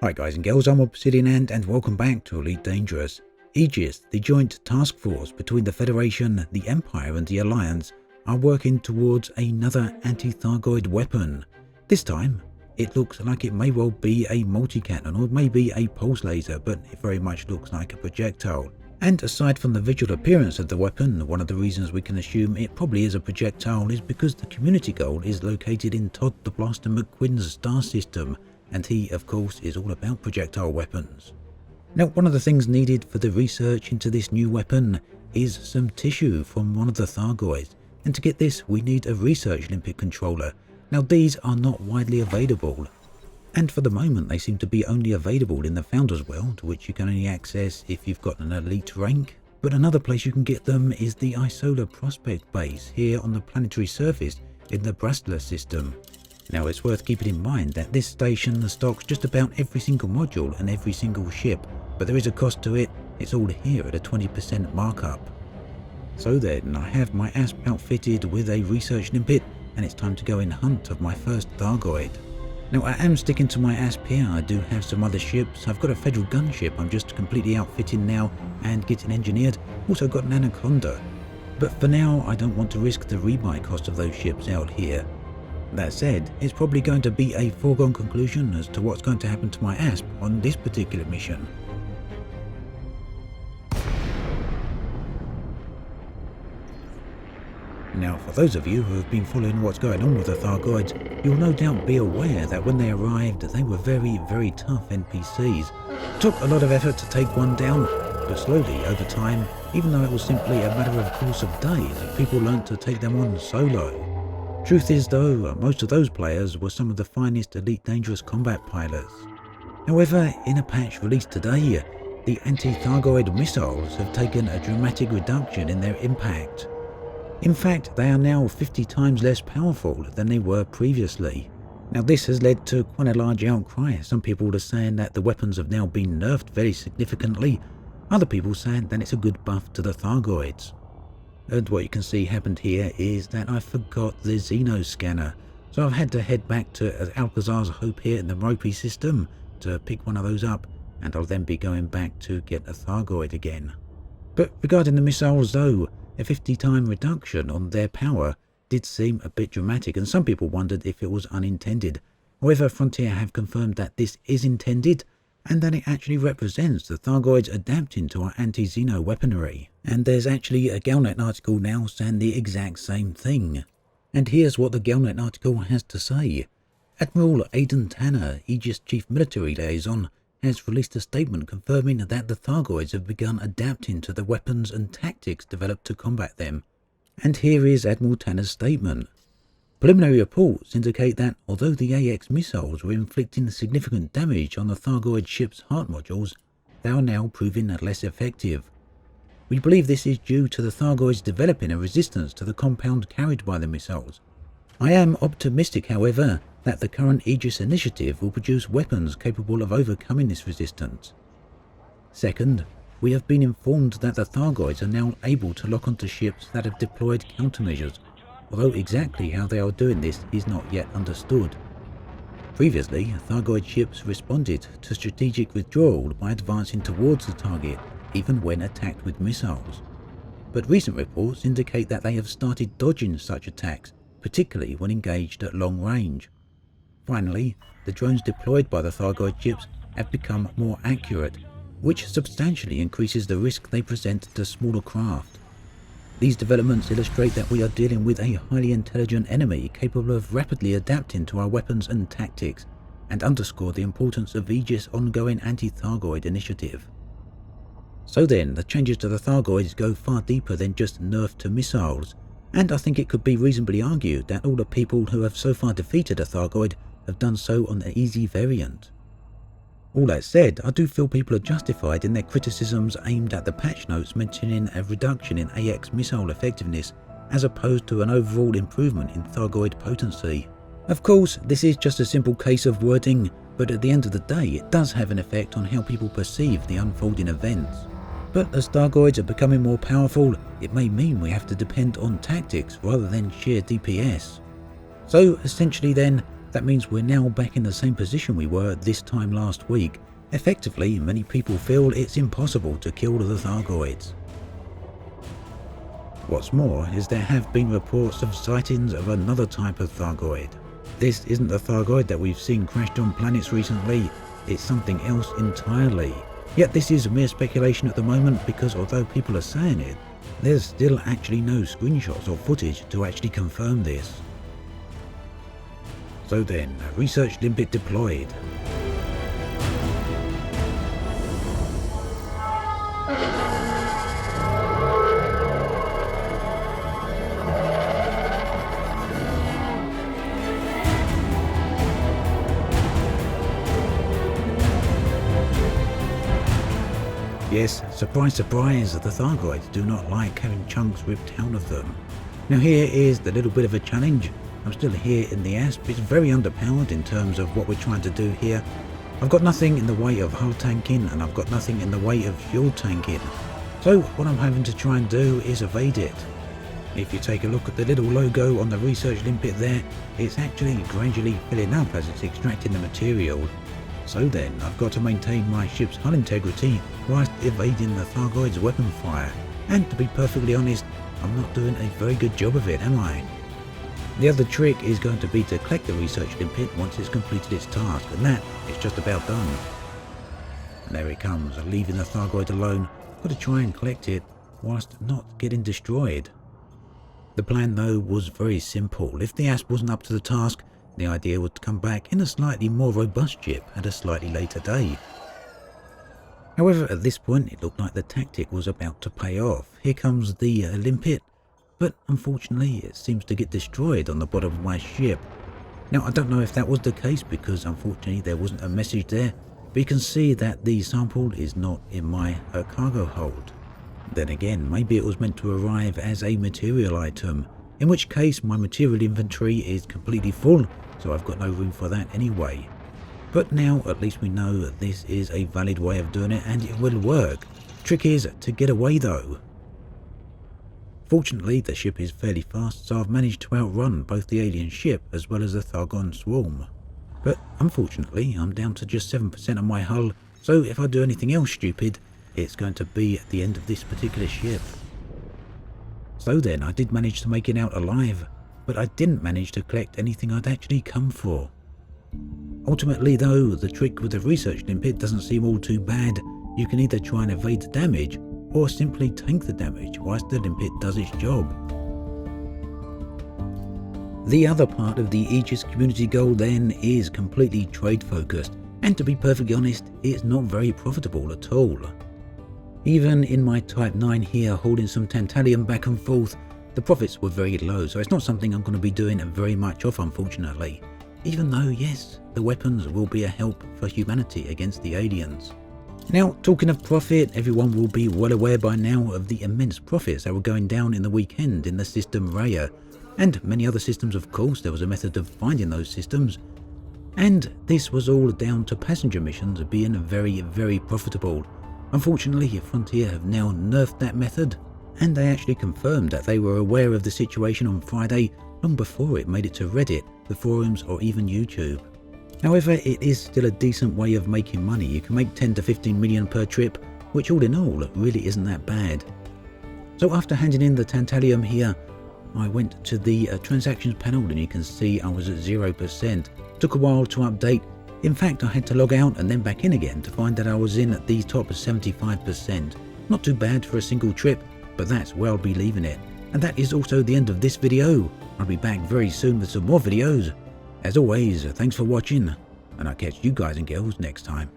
Hi guys and girls, I'm Obsidian and welcome back to Elite Dangerous. Aegis, the joint task force between the Federation, the Empire and the Alliance, are working towards another anti-Thargoid weapon. This time, it looks like it may well be a multi-cannon or maybe a pulse laser, but it very much looks like a projectile. And aside from the visual appearance of the weapon, one of the reasons we can assume it probably is a projectile is because the community goal is located in Todd the Blaster McQuinn's star system, and he, of course, is all about projectile weapons. Now, one of the things needed for the research into this new weapon is some tissue from one of the Thargoids, and to get this we need a research limpet controller. Now, these are not widely available, and for the moment they seem to be only available in the Founders World, which you can only access if you've got an elite rank. But another place you can get them is the Isola Prospect base here on the planetary surface in the Brastler system. Now, it's worth keeping in mind that this station stocks just about every single module and every single ship, but there is a cost to it. It's all here at a 20% markup. So then, I have my ASP outfitted with a research limpet, and it's time to go in hunt of my first Thargoid. Now, I am sticking to my ASP here. I do have some other ships. I've got a Federal gunship I'm just completely outfitting now and getting engineered. Also got an Anaconda. But for now, I don't want to risk the rebuy cost of those ships out here. That said, it's probably going to be a foregone conclusion as to what's going to happen to my ASP on this particular mission. Now, for those of you who have been following what's going on with the Thargoids, you'll no doubt be aware that when they arrived, they were very tough NPCs. It took a lot of effort to take one down, but slowly, over time, even though it was simply a matter of course of days, people learnt to take them on solo. Truth is though, most of those players were some of the finest Elite Dangerous combat pilots. However, in a patch released today, the anti-Thargoid missiles have taken a dramatic reduction in their impact. In fact, they are now 50 times less powerful than they were previously. Now, this has led to quite a large outcry. Some people are saying that the weapons have now been nerfed very significantly. Other people saying that it's a good buff to the Thargoids. And what you can see happened here is that I forgot the Xeno scanner. So I've had to head back to Alcazar's Hope here in the Ropey system to pick one of those up, and I'll then be going back to get a Thargoid again. But regarding the missiles though, a 50-time reduction on their power did seem a bit dramatic, and some people wondered if it was unintended. However, Frontier have confirmed that this is intended, and that it actually represents the Thargoids adapting to our anti-Xeno weaponry. And there's actually a Galnet article now saying the exact same thing. And here's what the Galnet article has to say. Admiral Aidan Tanner, Aegis Chief Military Liaison, has released a statement confirming that the Thargoids have begun adapting to the weapons and tactics developed to combat them. And here is Admiral Tanner's statement. Preliminary reports indicate that although the AX missiles were inflicting significant damage on the Thargoid ship's heart modules, they are now proving less effective. We believe this is due to the Thargoids developing a resistance to the compound carried by the missiles. I am optimistic, however, that the current Aegis initiative will produce weapons capable of overcoming this resistance. Second, we have been informed that the Thargoids are now able to lock onto ships that have deployed countermeasures, although exactly how they are doing this is not yet understood. Previously, Thargoid ships responded to strategic withdrawal by advancing towards the target, even when attacked with missiles. But recent reports indicate that they have started dodging such attacks, particularly when engaged at long range. Finally, the drones deployed by the Thargoid ships have become more accurate, which substantially increases the risk they present to smaller craft. These developments illustrate that we are dealing with a highly intelligent enemy capable of rapidly adapting to our weapons and tactics, and underscore the importance of Aegis' ongoing anti-Thargoid initiative. So then, the changes to the Thargoids go far deeper than just nerf to missiles, and I think it could be reasonably argued that all the people who have so far defeated a Thargoid have done so on the easy variant. All that said, I do feel people are justified in their criticisms aimed at the patch notes mentioning a reduction in AX missile effectiveness as opposed to an overall improvement in Thargoid potency. Of course, this is just a simple case of wording, but at the end of the day it does have an effect on how people perceive the unfolding events. But as Thargoids are becoming more powerful, it may mean we have to depend on tactics rather than sheer DPS. So essentially then, That means we're now back in the same position we were this time last week. Effectively, many people feel it's impossible to kill the Thargoids. What's more is there have been reports of sightings of another type of Thargoid. This isn't the Thargoid that we've seen crashed on planets recently, it's something else entirely. Yet this is mere speculation at the moment because although people are saying it, there's still actually no screenshots or footage to actually confirm this. So then, research limpet deployed. Yes, surprise surprise, the Thargoids do not like having chunks ripped out of them. Now here is the little bit of a challenge. I'm still here in the Asp. It's very underpowered in terms of what we're trying to do here. I've got nothing in the way of hull tanking and I've got nothing in the way of fuel tanking. So what I'm having to try and do is evade it. If you take a look at the little logo on the research limpet there, it's actually gradually filling up as it's extracting the material. So then I've got to maintain my ship's hull integrity whilst evading the Thargoids' weapon fire. And to be perfectly honest, I'm not doing a very good job of it, am I? The other trick is going to be to collect the research limpet once it's completed its task, and that is just about done. And there it comes, leaving the Thargoid alone. Got to try and collect it whilst not getting destroyed. The plan though was very simple. If the Asp wasn't up to the task, the idea was to come back in a slightly more robust ship at a slightly later day. However, at this point it looked like the tactic was about to pay off. Here comes the limpet, but unfortunately it seems to get destroyed on the bottom of my ship. Now I don't know if that was the case because unfortunately there wasn't a message there, but you can see that the sample is not in my cargo hold. Then again, maybe it was meant to arrive as a material item, in which case my material inventory is completely full, so I've got no room for that anyway. But now at least we know that this is a valid way of doing it and it will work. Trick is to get away though. Fortunately the ship is fairly fast, so I've managed to outrun both the alien ship as well as the Thargon swarm. But unfortunately I'm down to just 7% of my hull, so if I do anything else stupid, it's going to be at the end of this particular ship. So then I did manage to make it out alive, but I didn't manage to collect anything I'd actually come for. Ultimately though, the trick with the research limpet doesn't seem all too bad. You can either try and evade the damage, or simply tank the damage whilst the limpet does its job. The other part of the Aegis community goal then is completely trade focused, and to be perfectly honest, it's not very profitable at all. Even in my Type 9 here holding some Tantalum back and forth, the profits were very low, so it's not something I'm going to be doing very much of unfortunately. Even though, yes, the weapons will be a help for humanity against the aliens. Now, talking of profit, everyone will be well aware by now of the immense profits that were going down in the weekend in the system Raya, and many other systems of course. There was a method of finding those systems, and this was all down to passenger missions being very, very profitable. Unfortunately, Frontier have now nerfed that method, and they actually confirmed that they were aware of the situation on Friday long before it made it to Reddit, the forums or even YouTube. However, it is still a decent way of making money. You can make 10 to 15 million per trip, which all in all really isn't that bad. So after handing in the Tantalum here, I went to the transactions panel and you can see I was at 0%. Took a while to update. In fact, I had to log out and then back in again to find that I was in at the top of 75%. Not too bad for a single trip, but that's where I'll be leaving it. And that is also the end of this video. I'll be back very soon with some more videos. As always, thanks for watching, and I'll catch you guys and girls next time.